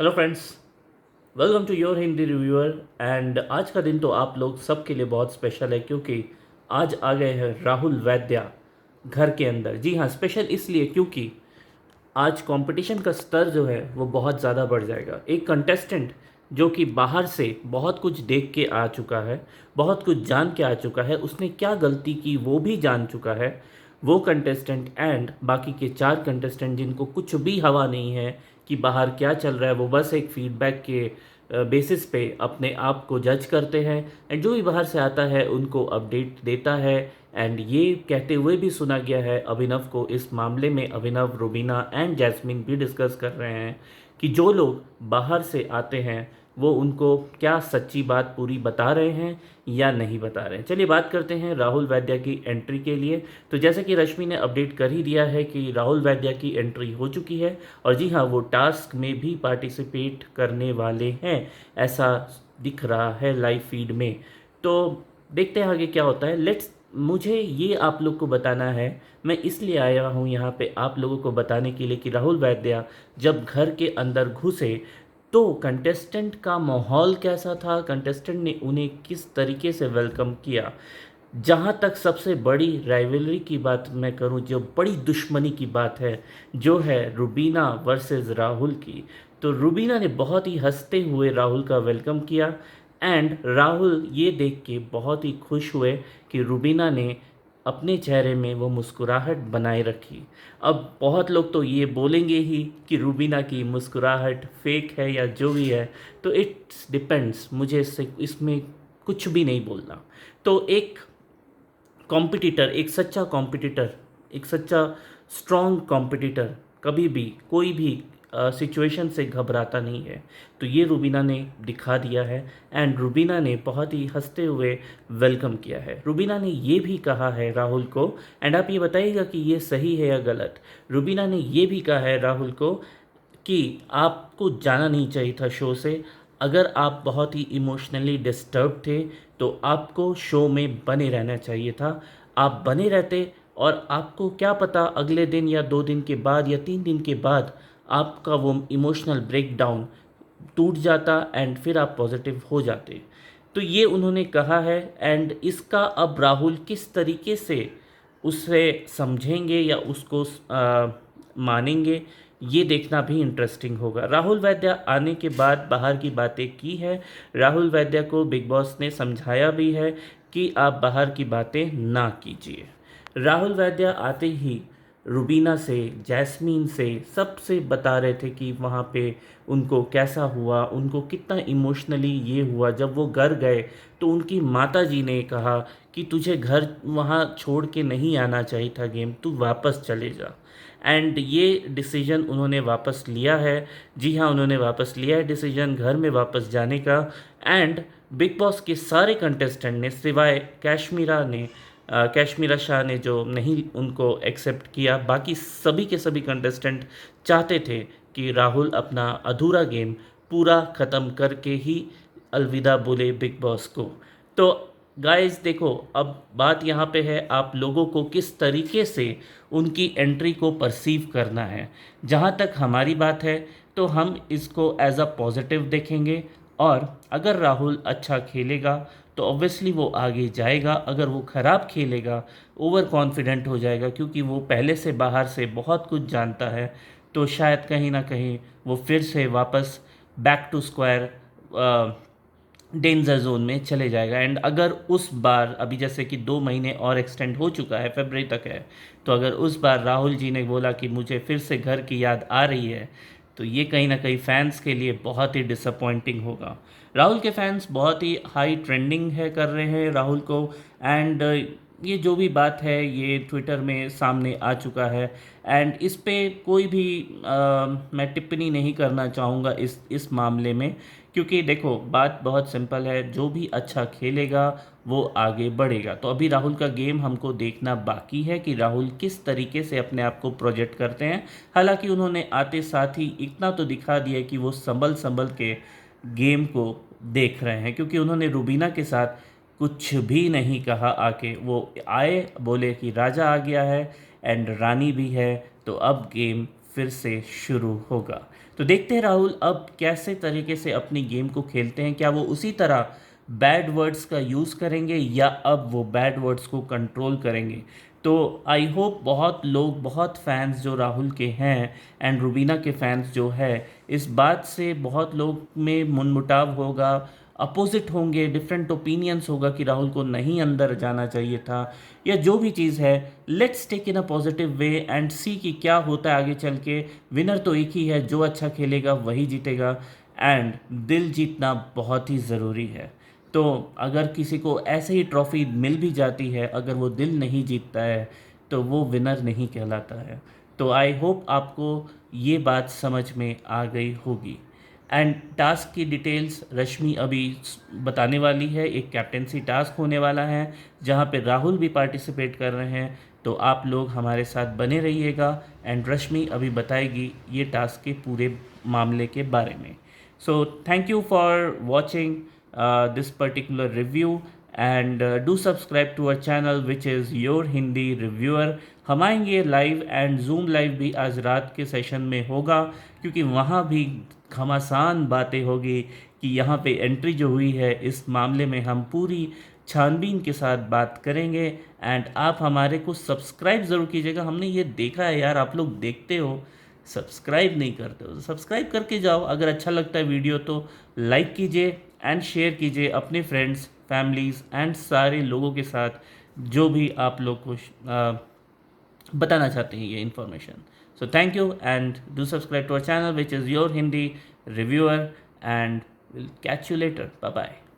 Hello friends, welcome to your Hindi reviewer. And आज का दिन तो आप लोग सबके लिए बहुत स्पेशल है क्योंकि आज आ गए हैं राहुल वैद्या घर के अंदर। जी हाँ, स्पेशल इसलिए क्योंकि आज कंपटीशन का स्तर जो है वो बहुत ज़्यादा बढ़ जाएगा। एक कंटेस्टेंट जो कि बाहर से बहुत कुछ देख के आ चुका है, बहुत कुछ जान के आ चुका है, उसने क्या गलती की वो भी जान चुका है। वो कंटेस्टेंट एंड बाकी के चार कंटेस्टेंट जिनको कुछ भी हवा नहीं है कि बाहर क्या चल रहा है, वो बस एक फीडबैक के बेसिस पे अपने आप को जज करते हैं एंड जो भी बाहर से आता है उनको अपडेट देता है। एंड ये कहते हुए भी सुना गया है अभिनव को, इस मामले में अभिनव, रुबीना एंड जैस्मिन भी डिस्कस कर रहे हैं कि जो लोग बाहर से आते हैं वो उनको क्या सच्ची बात पूरी बता रहे हैं या नहीं बता रहे हैं। चलिए बात करते हैं राहुल वैद्या की एंट्री के लिए। तो जैसे कि रश्मि ने अपडेट कर ही दिया है कि राहुल वैद्या की एंट्री हो चुकी है और जी हाँ, वो टास्क में भी पार्टिसिपेट करने वाले हैं, ऐसा दिख रहा है लाइव फीड में। तो देखते हैं आगे क्या होता है। लेट्स, मुझे ये आप लोग को बताना है, मैं इसलिए आया हूँ यहाँ पे आप लोगों को बताने के लिए कि राहुल वैद्या जब घर के अंदर घुसे तो कंटेस्टेंट का माहौल कैसा था, कंटेस्टेंट ने उन्हें किस तरीके से वेलकम किया। जहाँ तक सबसे बड़ी राइवलरी की बात मैं करूँ, जो बड़ी दुश्मनी की बात है, जो है रुबीना वर्सेस राहुल की, तो रुबीना ने बहुत ही हंसते हुए राहुल का वेलकम किया एंड राहुल ये देख के बहुत ही खुश हुए कि रुबीना ने अपने चेहरे में वो मुस्कुराहट बनाए रखी। अब बहुत लोग तो ये बोलेंगे ही कि रुबीना की मुस्कुराहट फेक है या जो भी है, तो इट्स डिपेंड्स, मुझे इसमें कुछ भी नहीं बोलना। तो एक कॉम्पिटिटर, एक सच्चा कॉम्पिटिटर, एक सच्चा स्ट्रॉन्ग कॉम्पिटिटर कभी भी कोई भी सिचुएशन से घबराता नहीं है। तो ये रुबीना ने दिखा दिया है एंड रुबीना ने बहुत ही हंसते हुए वेलकम किया है। रुबीना ने ये भी कहा है राहुल को, एंड आप ये बताइएगा कि ये सही है या गलत। रुबीना ने ये भी कहा है राहुल को कि आपको जाना नहीं चाहिए था शो से। अगर आप बहुत ही इमोशनली डिस्टर्ब थे तो आपको शो में बने रहना चाहिए था। आप बने रहते और आपको क्या पता अगले दिन या 2 दिन के बाद या 3 दिन के बाद आपका वो इमोशनल ब्रेकडाउन टूट जाता एंड फिर आप पॉजिटिव हो जाते। तो ये उन्होंने कहा है एंड इसका अब राहुल किस तरीके से उसे समझेंगे या उसको मानेंगे, ये देखना भी इंटरेस्टिंग होगा। राहुल वैद्या आने के बाद बाहर की बातें की है। राहुल वैद्या को बिग बॉस ने समझाया भी है कि आप बाहर की बातें ना कीजिए। राहुल वैद्या आते ही रुबीना से, जैस्मीन से, सबसे बता रहे थे कि वहाँ पे उनको कैसा हुआ, उनको कितना इमोशनली ये हुआ। जब वो घर गए तो उनकी माता जी ने कहा कि तुझे घर वहाँ छोड़ के नहीं आना चाहिए था, गेम तू वापस चले जा। एंड ये डिसीजन उन्होंने वापस लिया है। जी हाँ, उन्होंने वापस लिया है डिसीजन घर में वापस जाने का। एंड बिग बॉस के सारे कंटेस्टेंट ने सिवाय कैश्मीरा शाह ने जो नहीं उनको एक्सेप्ट किया, बाकी सभी के सभी कंटेस्टेंट चाहते थे कि राहुल अपना अधूरा गेम पूरा ख़त्म करके ही अलविदा बोले बिग बॉस को। तो गाइस देखो, अब बात यहाँ पे है आप लोगों को किस तरीके से उनकी एंट्री को परसीव करना है। जहाँ तक हमारी बात है तो हम इसको एज अ पॉजिटिव देखेंगे और अगर राहुल अच्छा खेलेगा तो ऑब्वियसली वो आगे जाएगा। अगर वो ख़राब खेलेगा, ओवर कॉन्फिडेंट हो जाएगा क्योंकि वो पहले से बाहर से बहुत कुछ जानता है, तो शायद कहीं ना कहीं वो फिर से वापस back to square danger zone में चले जाएगा। एंड अगर उस बार, अभी जैसे कि 2 महीने और एक्सटेंड हो चुका है, फरवरी तक है, तो अगर उस बार राहुल जी ने बोला कि मुझे फिर से घर की याद आ रही है, तो ये कहीं ना कहीं फैंस के लिए बहुत ही डिसअपॉइंटिंग होगा। राहुल के फैंस बहुत ही हाई ट्रेंडिंग है कर रहे हैं राहुल को। एंड ये जो भी बात है ये ट्विटर में सामने आ चुका है एंड इस पे कोई भी मैं टिप्पणी नहीं करना चाहूँगा इस मामले में, क्योंकि देखो बात बहुत सिंपल है, जो भी अच्छा खेलेगा वो आगे बढ़ेगा। तो अभी राहुल का गेम हमको देखना बाकी है कि राहुल किस तरीके से अपने आप को प्रोजेक्ट करते हैं। हालांकि उन्होंने आते साथ ही इतना तो दिखा दिया कि वो संभल संभल के गेम को देख रहे हैं, क्योंकि उन्होंने रुबीना के साथ कुछ भी नहीं कहा। आके वो आए, बोले कि राजा आ गया है एंड रानी भी है, तो अब गेम फिर से शुरू होगा। तो तो देखते हैं राहुल अब कैसे तरीके से अपनी गेम को खेलते हैं, क्या वो उसी तरह बैड वर्ड्स का यूज़ करेंगे या अब वो बैड वर्ड्स को कंट्रोल करेंगे। तो आई होप बहुत लोग, बहुत फैंस जो राहुल के हैं एंड रुबीना के फैंस जो है, इस बात से बहुत लोग में मनमुटाव होगा, अपोजिट होंगे, डिफरेंट ओपिनियंस होगा कि राहुल को नहीं अंदर जाना चाहिए था या जो भी चीज़ है। Let's take in a positive way and see कि क्या होता है आगे चल के। विनर तो एक ही है, जो अच्छा खेलेगा वही जीतेगा एंड दिल जीतना बहुत ही ज़रूरी है। तो अगर किसी को ऐसे ही ट्रॉफी मिल भी जाती है, अगर वो दिल नहीं जीतता है तो वो विनर नहीं कहलाता है। तो आई होप आपको ये बात समझ में आ गई होगी। एंड टास्क की डिटेल्स रश्मि अभी बताने वाली है। एक कैप्टेंसी टास्क होने वाला है जहाँ पे राहुल भी पार्टिसिपेट कर रहे हैं, तो आप लोग हमारे साथ बने रहिएगा एंड रश्मि अभी बताएगी ये टास्क के पूरे मामले के बारे में। So thank you for watching this particular review, and do subscribe to our channel which is Your Hindi Reviewer. हम आएंगे लाइव एंड जूम लाइव भी आज रात के सेशन में होगा, क्योंकि वहाँ भी घमासान बातें होगी कि यहाँ पे एंट्री जो हुई है इस मामले में हम पूरी छानबीन के साथ बात करेंगे। एंड आप हमारे को सब्सक्राइब ज़रूर कीजिएगा। हमने ये देखा है यार, आप लोग देखते हो, सब्सक्राइब नहीं करते हो, तो सब्सक्राइब करके जाओ। अगर अच्छा लगता है वीडियो तो लाइक कीजिए एंड शेयर कीजिए अपने फ्रेंड्स, फैमिलीज़ एंड सारे लोगों के साथ जो भी आप लोग को बताना चाहते हैं ये information. So thank you and do subscribe to our channel which is your Hindi reviewer and will catch you later. Bye bye.